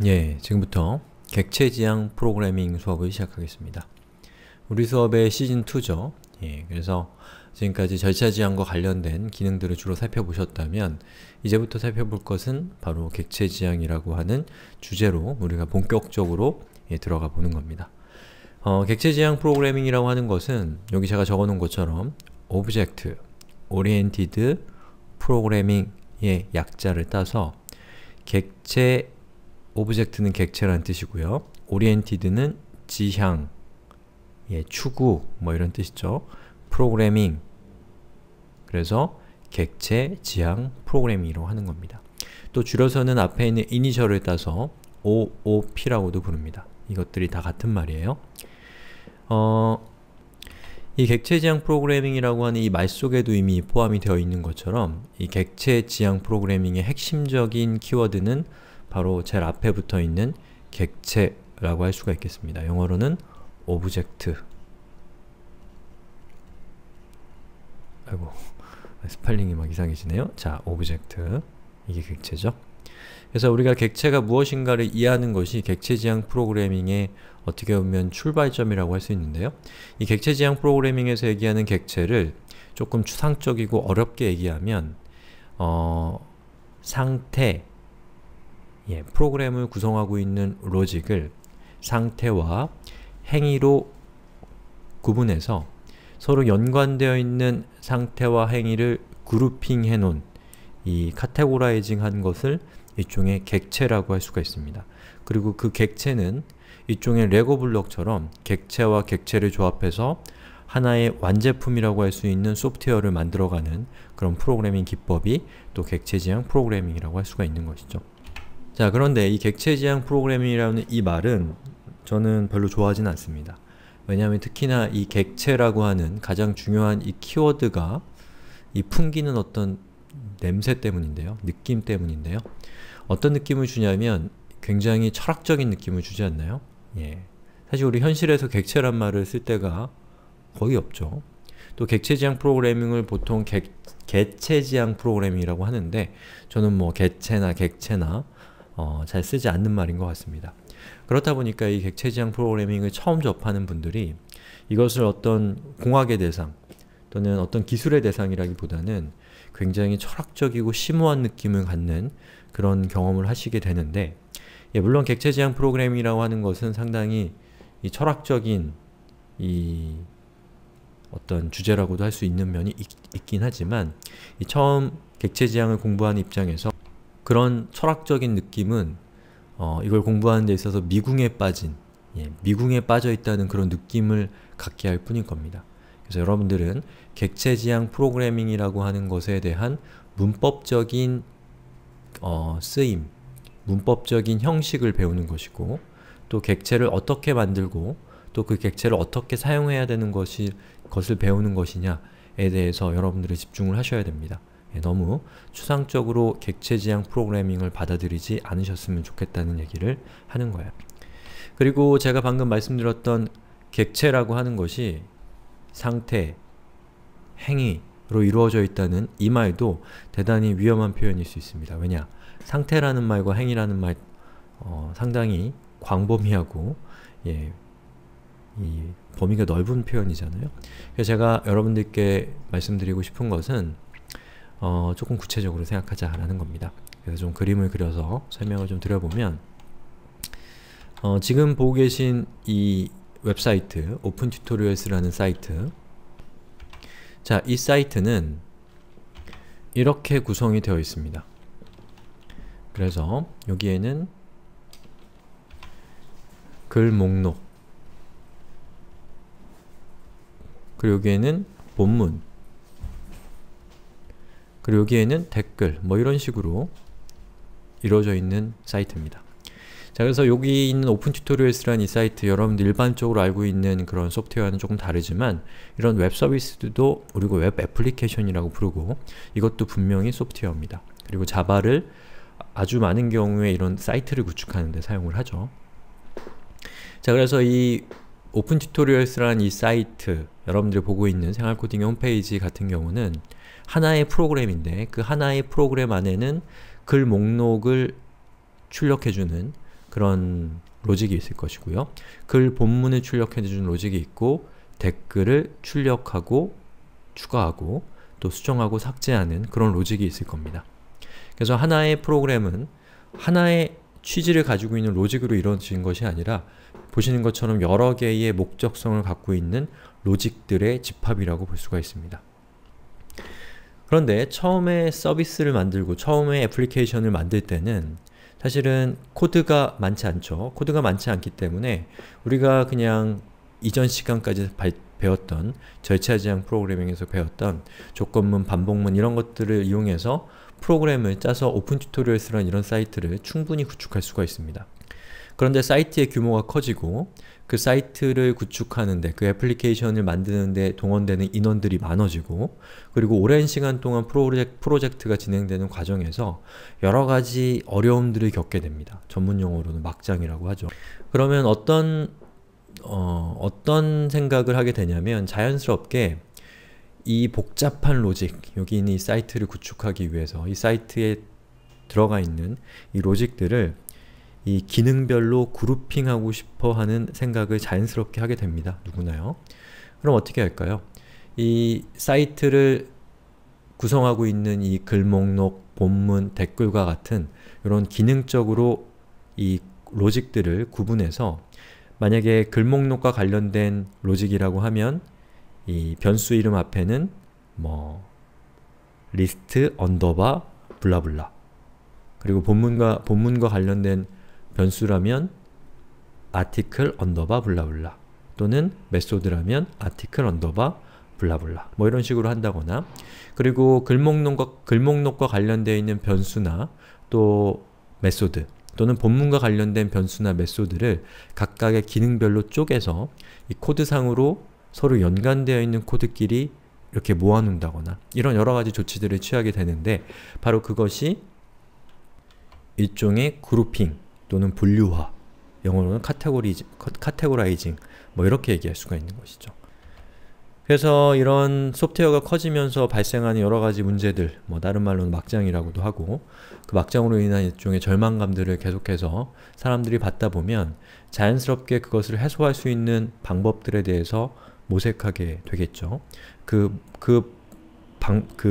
예, 지금부터 객체지향 프로그래밍 수업을 시작하겠습니다. 우리 수업의 시즌2죠. 예, 그래서 지금까지 절차지향과 관련된 기능들을 주로 살펴보셨다면 이제부터 살펴볼 것은 바로 객체지향이라고 하는 주제로 우리가 본격적으로 들어가 보는 겁니다. 객체지향 프로그래밍이라고 하는 것은 여기 제가 적어놓은 것처럼 Object Oriented Programming의 약자를 따서 객체 오브젝트는 객체라는 뜻이고요. 오리엔티드는 지향, 추구 뭐 이런 뜻이죠. 프로그래밍, 그래서 객체 지향 프로그래밍이라고 하는 겁니다. 또 줄여서는 앞에 있는 이니셜을 따서 OOP라고도 부릅니다. 이것들이 다 같은 말이에요. 이 객체 지향 프로그래밍이라고 하는 이 말 속에도 이미 포함이 되어 있는 것처럼 이 객체 지향 프로그래밍의 핵심적인 키워드는 바로 제일 앞에 붙어 있는 객체라고 할 수가 있겠습니다. 영어로는 object. 아이고, 스펠링이 막 이상해지네요. 자, object. 이게 객체죠. 그래서 우리가 객체가 무엇인가를 이해하는 것이 객체지향 프로그래밍의 어떻게 보면 출발점이라고 할 수 있는데요. 이 객체지향 프로그래밍에서 얘기하는 객체를 조금 추상적이고 어렵게 얘기하면 상태, 프로그램을 구성하고 있는 로직을 상태와 행위로 구분해서 서로 연관되어 있는 상태와 행위를 그룹핑 해놓은 이 카테고라이징 한 것을 일종의 객체라고 할 수가 있습니다. 그리고 그 객체는 일종의 레고 블록처럼 객체와 객체를 조합해서 하나의 완제품이라고 할 수 있는 소프트웨어를 만들어가는 그런 프로그래밍 기법이 또 객체지향 프로그래밍이라고 할 수가 있는 것이죠. 자, 그런데 이 객체지향 프로그래밍이라는 이 말은 저는 별로 좋아하진 않습니다. 왜냐하면 특히나 이 객체라고 하는 가장 중요한 이 키워드가 이 풍기는 어떤 냄새 때문인데요. 느낌 때문인데요. 어떤 느낌을 주냐면 굉장히 철학적인 느낌을 주지 않나요? 사실 우리 현실에서 객체란 말을 쓸 때가 거의 없죠. 또 객체지향 프로그래밍을 보통 개체지향 프로그래밍이라고 하는데 저는 뭐 개체나 객체나 잘 쓰지 않는 말인 것 같습니다. 그렇다 보니까 이 객체지향 프로그래밍을 처음 접하는 분들이 이것을 어떤 공학의 대상 또는 어떤 기술의 대상이라기보다는 굉장히 철학적이고 심오한 느낌을 갖는 그런 경험을 하시게 되는데, 물론 객체지향 프로그래밍이라고 하는 것은 상당히 이 철학적인 이 어떤 주제라고도 할 수 있는 면이 있긴 하지만 이 처음 객체지향을 공부하는 입장에서 그런 철학적인 느낌은 이걸 공부하는 데 있어서 미궁에 빠진, 미궁에 빠져있다는 그런 느낌을 갖게 할 뿐일 겁니다. 그래서 여러분들은 객체지향 프로그래밍이라고 하는 것에 대한 문법적인 쓰임, 문법적인 형식을 배우는 것이고 또 객체를 어떻게 만들고 또 그 객체를 어떻게 사용해야 되는 것을 배우는 것이냐에 대해서 여러분들이 집중을 하셔야 됩니다. 너무 추상적으로 객체지향 프로그래밍을 받아들이지 않으셨으면 좋겠다는 얘기를 하는 거예요. 그리고 제가 방금 말씀드렸던 객체라고 하는 것이 상태, 행위로 이루어져 있다는 이 말도 대단히 위험한 표현일 수 있습니다. 왜냐? 상태라는 말과 행위라는 말 상당히 광범위하고 이 범위가 넓은 표현이잖아요. 그래서 제가 여러분들께 말씀드리고 싶은 것은 조금 구체적으로 생각하자라는 겁니다. 그래서 좀 그림을 그려서 설명을 좀 드려보면 지금 보고 계신 이 웹사이트 오픈튜토리얼스라는 사이트, 자, 이 사이트는 이렇게 구성이 되어 있습니다. 그래서 여기에는 글 목록, 그리고 여기에는 본문, 그리고 여기에는 댓글, 뭐 이런 식으로 이루어져 있는 사이트입니다. 자, 그래서 여기 있는 오픈튜토리얼스라는 이 사이트, 여러분들 일반적으로 알고 있는 그런 소프트웨어와는 조금 다르지만 이런 웹 서비스도 우리가 웹 애플리케이션이라고 부르고 이것도 분명히 소프트웨어입니다. 그리고 자바를 아주 많은 경우에 이런 사이트를 구축하는 데 사용을 하죠. 자, 그래서 이 오픈튜토리얼스라는 이 사이트, 여러분들이 보고 있는 생활코딩의 홈페이지 같은 경우는 하나의 프로그램인데 그 하나의 프로그램 안에는 글 목록을 출력해주는 그런 로직이 있을 것이고요. 글 본문을 출력해주는 로직이 있고 댓글을 출력하고 추가하고 또 수정하고 삭제하는 그런 로직이 있을 겁니다. 그래서 하나의 프로그램은 하나의 취지를 가지고 있는 로직으로 이루어진 것이 아니라 보시는 것처럼 여러 개의 목적성을 갖고 있는 로직들의 집합이라고 볼 수가 있습니다. 그런데 처음에 서비스를 만들고 처음에 애플리케이션을 만들 때는 사실은 코드가 많지 않죠. 코드가 많지 않기 때문에 우리가 그냥 이전 시간까지 배웠던 절차지향 프로그래밍에서 배웠던 조건문, 반복문 이런 것들을 이용해서 프로그램을 짜서 오픈 튜토리얼스라는 이런 사이트를 충분히 구축할 수가 있습니다. 그런데 사이트의 규모가 커지고 그 사이트를 구축하는데 그 애플리케이션을 만드는데 동원되는 인원들이 많아지고 그리고 오랜 시간 동안 프로젝트가 진행되는 과정에서 여러가지 어려움들을 겪게 됩니다. 전문 용어로는 막장이라고 하죠. 그러면 어떤 생각을 하게 되냐면 자연스럽게 이 복잡한 로직, 여기 있는 이 사이트를 구축하기 위해서 이 사이트에 들어가 있는 이 로직들을 이 기능별로 그룹핑하고 싶어 하는 생각을 자연스럽게 하게 됩니다. 누구나요? 그럼 어떻게 할까요? 이 사이트를 구성하고 있는 이 글 목록, 본문, 댓글과 같은 이런 기능적으로 이 로직들을 구분해서 만약에 글 목록과 관련된 로직이라고 하면 이 변수 이름 앞에는 뭐 리스트 언더바 블라블라 그리고 본문과 관련된 변수라면 article 언더바 블라블라 또는 메소드라면 article 언더바 블라블라 뭐 이런 식으로 한다거나 그리고 글 목록과 관련되어 있는 변수나 또 메소드 또는 본문과 관련된 변수나 메소드를 각각의 기능별로 쪼개서 이 코드상으로 서로 연관되어 있는 코드끼리 이렇게 모아놓는다거나 이런 여러가지 조치들을 취하게 되는데 바로 그것이 일종의 그룹핑 또는 분류화, 영어로는 카테고라이징 뭐 이렇게 얘기할 수가 있는 것이죠. 그래서 이런 소프트웨어가 커지면서 발생하는 여러가지 문제들, 뭐 다른 말로는 막장이라고도 하고 그 막장으로 인한 일종의 절망감들을 계속해서 사람들이 받다 보면 자연스럽게 그것을 해소할 수 있는 방법들에 대해서 모색하게 되겠죠. 그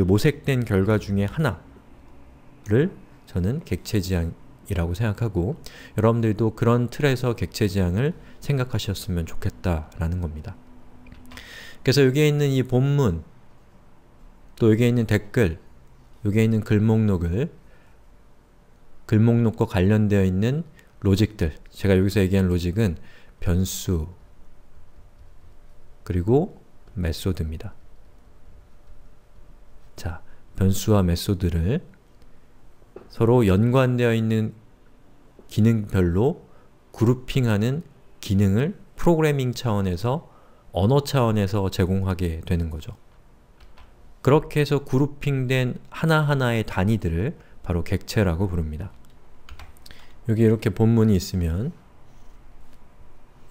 모색된 결과 중에 하나를 저는 객체지향이라고 생각하고 여러분들도 그런 틀에서 객체지향을 생각하셨으면 좋겠다라는 겁니다. 그래서 여기에 있는 이 본문, 또 여기에 있는 댓글, 여기에 있는 글목록과 관련되어 있는 로직들, 제가 여기서 얘기한 로직은 변수, 그리고 메소드입니다. 자, 변수와 메소드를 서로 연관되어 있는 기능별로 그룹핑하는 기능을 프로그래밍 차원에서 언어 차원에서 제공하게 되는 거죠. 그렇게 해서 그룹핑된 하나하나의 단위들을 바로 객체라고 부릅니다. 여기 이렇게 본문이 있으면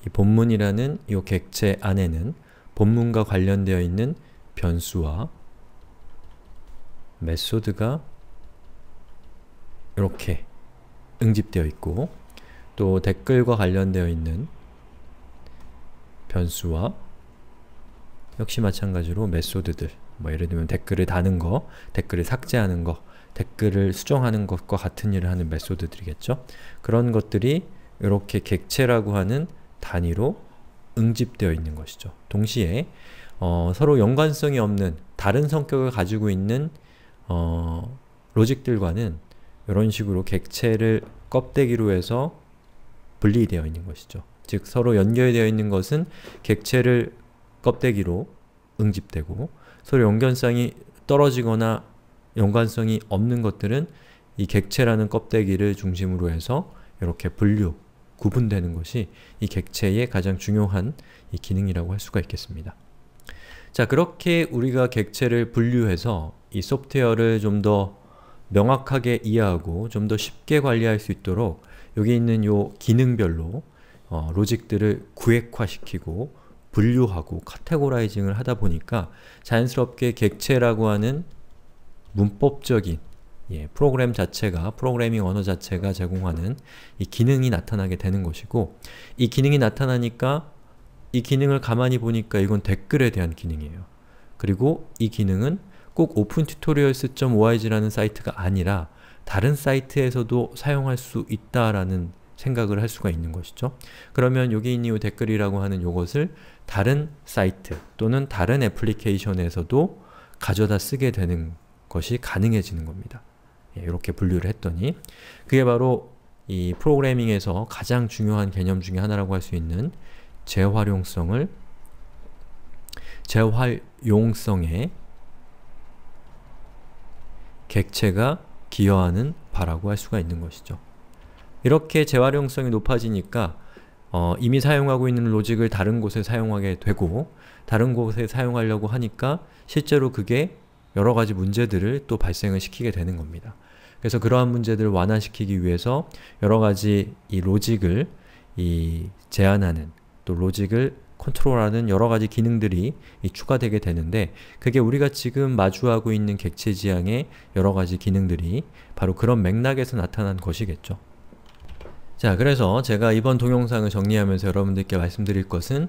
이 본문이라는 이 객체 안에는 본문과 관련되어 있는 변수와 메소드가 이렇게 응집되어 있고 또 댓글과 관련되어 있는 변수와 역시 마찬가지로 메소드들, 뭐 예를 들면 댓글을 다는 거, 댓글을 삭제하는 거, 댓글을 수정하는 것과 같은 일을 하는 메소드들이겠죠. 그런 것들이 이렇게 객체라고 하는 단위로 응집되어 있는 것이죠. 동시에 서로 연관성이 없는 다른 성격을 가지고 있는 로직들과는 이런 식으로 객체를 껍데기로 해서 분리되어 있는 것이죠. 즉 서로 연결되어 있는 것은 객체를 껍데기로 응집되고 서로 연관성이 떨어지거나 연관성이 없는 것들은 이 객체라는 껍데기를 중심으로 해서 이렇게 구분되는 것이 이 객체의 가장 중요한 이 기능이라고 할 수가 있겠습니다. 자, 그렇게 우리가 객체를 분류해서 이 소프트웨어를 좀 더 명확하게 이해하고 좀 더 쉽게 관리할 수 있도록 여기 있는 요 기능별로 로직들을 구획화시키고 분류하고 카테고라이징을 하다 보니까 자연스럽게 객체라고 하는 문법적인 프로그램 자체가, 프로그래밍 언어 자체가 제공하는 이 기능이 나타나게 되는 것이고, 이 기능이 나타나니까 이 기능을 가만히 보니까 이건 댓글에 대한 기능이에요. 그리고 이 기능은 꼭 opentutorials.org라는 사이트가 아니라 다른 사이트에서도 사용할 수 있다라는 생각을 할 수가 있는 것이죠. 그러면 여기 있는 이 댓글이라고 하는 요것을 다른 사이트 또는 다른 애플리케이션에서도 가져다 쓰게 되는 것이 가능해지는 겁니다. 이렇게 분류를 했더니 그게 바로 이 프로그래밍에서 가장 중요한 개념 중에 하나라고 할 수 있는 재활용성의 객체가 기여하는 바라고 할 수가 있는 것이죠. 이렇게 재활용성이 높아지니까 이미 사용하고 있는 로직을 다른 곳에 사용하게 되고, 다른 곳에 사용하려고 하니까 실제로 그게 여러가지 문제들을 또 발생을 시키게 되는 겁니다. 그래서 그러한 문제들을 완화시키기 위해서 여러가지 이 로직을 제한하는, 또 로직을 컨트롤하는 여러가지 기능들이 추가되게 되는데, 그게 우리가 지금 마주하고 있는 객체 지향의 여러가지 기능들이 바로 그런 맥락에서 나타난 것이겠죠. 자, 그래서 제가 이번 동영상을 정리하면서 여러분들께 말씀드릴 것은,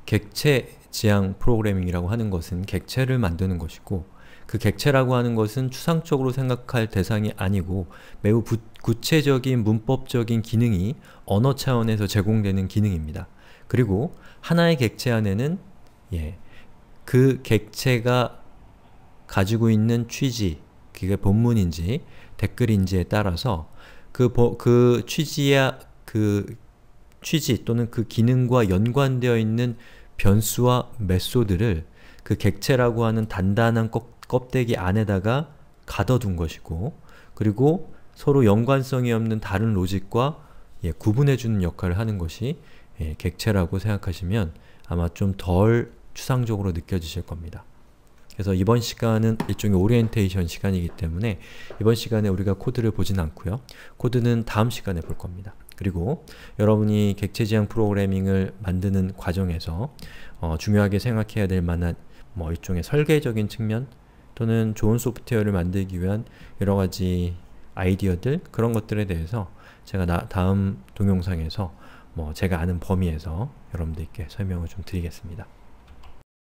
객체 지향 프로그래밍이라고 하는 것은 객체를 만드는 것이고, 그 객체라고 하는 것은 추상적으로 생각할 대상이 아니고 매우 구체적인 문법적인 기능이 언어 차원에서 제공되는 기능입니다. 그리고 하나의 객체 안에는 그 객체가 가지고 있는 취지, 그게 본문인지 댓글인지에 따라서 그 취지 또는 그 기능과 연관되어 있는 변수와 메소드를 그 객체라고 하는 단단한 껍데기 안에다가 가둬둔 것이고, 그리고 서로 연관성이 없는 다른 로직과 구분해주는 역할을 하는 것이 객체라고 생각하시면 아마 좀 덜 추상적으로 느껴지실 겁니다. 그래서 이번 시간은 일종의 오리엔테이션 시간이기 때문에 이번 시간에 우리가 코드를 보진 않고요. 코드는 다음 시간에 볼 겁니다. 그리고 여러분이 객체 지향 프로그래밍을 만드는 과정에서 중요하게 생각해야 될 만한 일종의 설계적인 측면 또는 좋은 소프트웨어를 만들기 위한 여러가지 아이디어들, 그런 것들에 대해서 제가 다음 동영상에서 제가 아는 범위에서 여러분들께 설명을 좀 드리겠습니다.